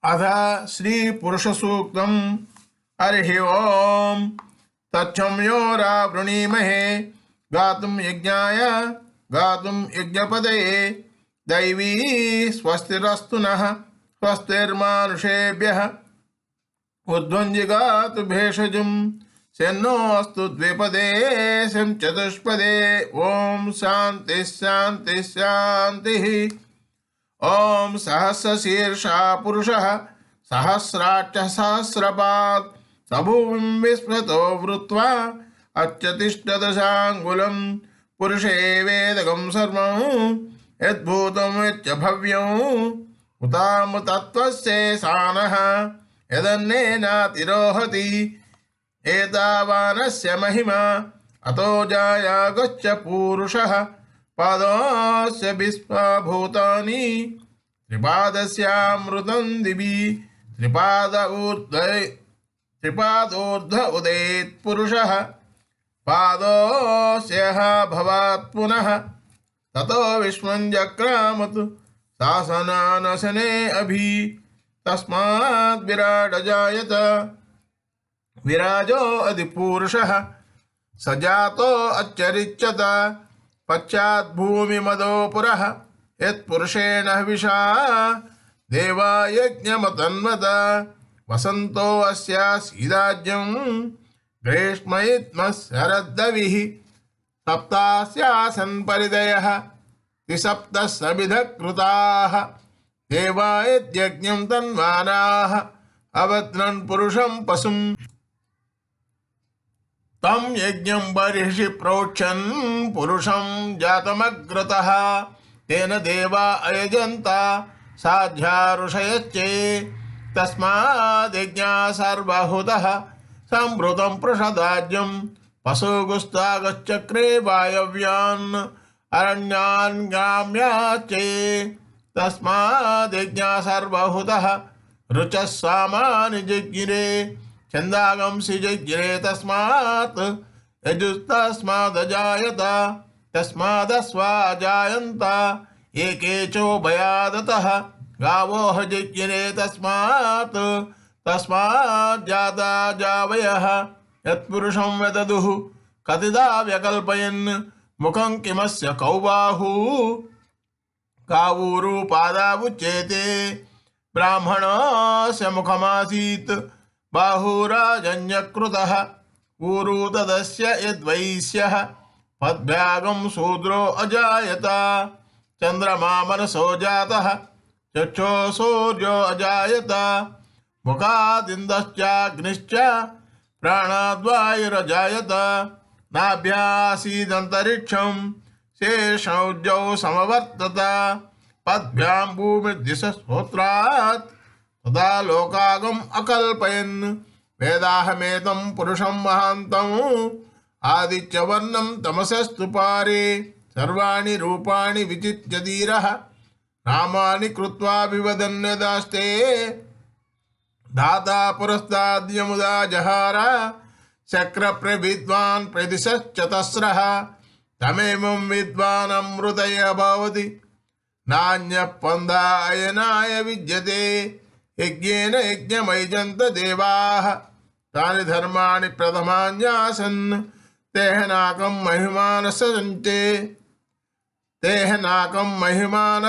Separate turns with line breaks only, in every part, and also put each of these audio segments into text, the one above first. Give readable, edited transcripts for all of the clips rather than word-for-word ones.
अथ श्री पुरुष सूक्तम् हरि ओम तच्छम्यो रावृणीमहे गातुं यज्ञाय गातुं यज्ञपदये दैवी स्वस्तिरस्तु नः स्वस्तिर्मानुषेभ्यः उद्वञ्जिगातु भेषजं सेन्नो अस्तु द्विपदे शं चतुष्पदे ओम शांति शांति शांतिः। ओम सहस्रशीर्षा पुरुषः सहस्राट्च सहस्रपात् सभुविं विस्मृतो वृत्वा अच्यतिष्ठदशाङ्गुलं पुरुषे वेदकं सर्वं यद्भूतं यच्च भव्यं उताम तत्त्वस्येषानः यदन्नेनातिरोहति एतावानस्य महिमा अतो जायागच्छ पूरुषः पादस्य विश्वभूतानि त्रिपादस्यामृतं दिवि त्रिपादोर्ध्व उदेत् पुरुषः पादोऽस्यः भवात् पुनः ततो विश्वं जक्रामत् शासनानशने अभि तस्मात् विराड जायत विराजो अधिपुरुषः स जातो अच्चरिच्यत पश्चात् भूमिमदो पुरः यत्पुरुषेण हविषा देवा यज्ञमतन्वत वसन्तो अस्यासीदाज्यं ग्रीष्मयित्मशरद्दविः सप्तास्यासन् परिदयः त्रिसप्तः समिधः कृताः देवा यज्ञं तन्वानाः अवद्रन् पुरुषं पशुं तं यज्ञं बर्हिषि प्रोक्षन् पुरुषं जातमग्रतः तेन देवा अयजन्ता साध्या ऋषयश्चे तस्माद्यज्ञा सर्वहुतः संभृतं पृषदाज्यं पशुगुस्तागश्चक्रे वायव्यान् अरण्यान् गाम्याच्चे तस्माद्यज्ञा सर्वहुतः ऋचः सामानि जिज्ञिरे छन्दागंसि जिज्ञिरे तस्मात् यजुस्तस्मादजायत तस्मादस्वाजायन्त एके चोभयादतः गावोह जिज्ञिरे तस्मात् तस्माज्जाता जावयः यत्पुरुषं व्यददुः कतिदा व्यकल्पयन् मुखं किमस्य कौ बाहू कावूरुपादावुच्येते ब्राह्मणस्य मुखमासीत् बाहुराजन्यकृतः ऊरु तदस्य यद्वैश्यः पद्भ्यागं शूद्रो अजायत चन्द्रमा मनसो जातः चक्षो सूर्यो अजायत मुखादिन्दश्चाग्निश्च प्राणाद्वायुरजायत नाभ्यासीदन्तरिक्षं शेषौजौ समवर्तत पद्भ्यां भूमिर्दिशस्तोत्रात् तदा लोकागम अकल्पयन् वेदाहमेतं पुरुषं महान्तम् आदित्यवर्णं तमसस्तु पारे सर्वाणि रूपाणि विचित्य धीरः नामानि कृत्वा विवदन्यदास्ते धाता पुरस्ताद्यमुदा जहार चक्रप्रविद्वान् प्रदिशश्चतस्रः तमेवं विद्वान् अमृतय भवति नान्यः पन्थायनाय विद्यते यज्ञेन यज्ञमयजन्त देवाः तानि धर्माणि प्रथमान्यासन् तेहनाकं महिमानः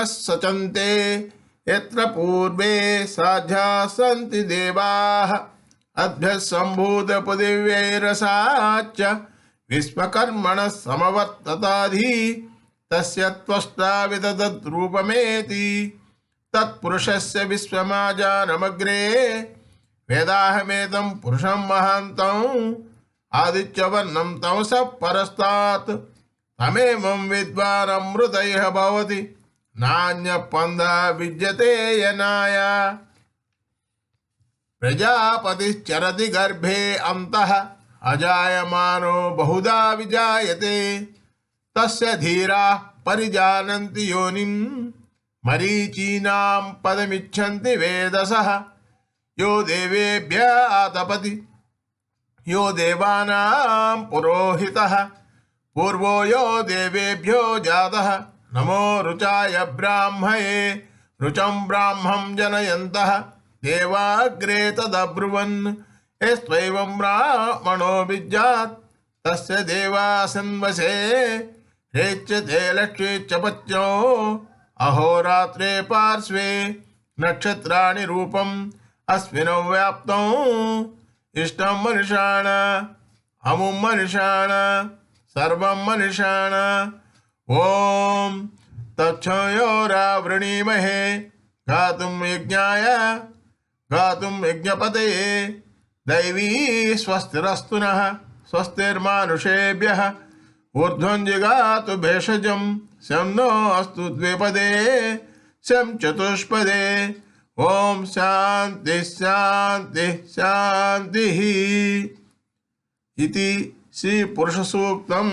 सचन्ते यत्र पूर्वे साध्या सन्ति देवाः अभ्यः सम्भूतपृथिव्यैरसाच्च विश्वकर्मणः समवर्तताधि तस्य त्वष्टा विदधद्रूपमेति तत्पुरुषस्य विश्वमाजानमग्रे वेदाहमेतं पुरुषं महान्तम् आदित्यवर्णं तमसः परस्तात् तमेवं विद्वान् अमृतयः भवति नान्यः पन्था विद्यते यनाय प्रजापतिश्चरति गर्भे अन्तः अजायमानो बहुधा विजायते तस्य धीराः परिजानन्ति योनिं मरीचीनां पदमिच्छन्ति वेदसः यो देवेभ्यः आतपति यो देवानां पुरोहितः पूर्वो यो देवेभ्यो जातः नमो रुचाय ब्राह्मये रुचं ब्राह्मं जनयन्तः देवाग्रे तदब्रुवन् यस्त्वैवं ब्राह्मणो विद्यात् तस्य देवासन्वसे रेच्यते लक्ष्मी च पत्न्यो अहोरात्रे पार्श्वे नक्षत्राणि रूपम् अस्मिनो व्याप्तौ इष्टं मनुष्याण अमुं मनुष्याण सर्वं मनुष्याण ओम तच्छयोरावृणीमहे गातुं यज्ञपतये दैवी स्वस्तिरस्तु नः स्वस्तिर्मानुषेभ्यः ऊर्ध्वं जिगातु भेषजं शं नो अस्तु द्विपदे शं चतुष्पदे ओम शांति शांति शांति इति श्री पुरुष सूक्तम्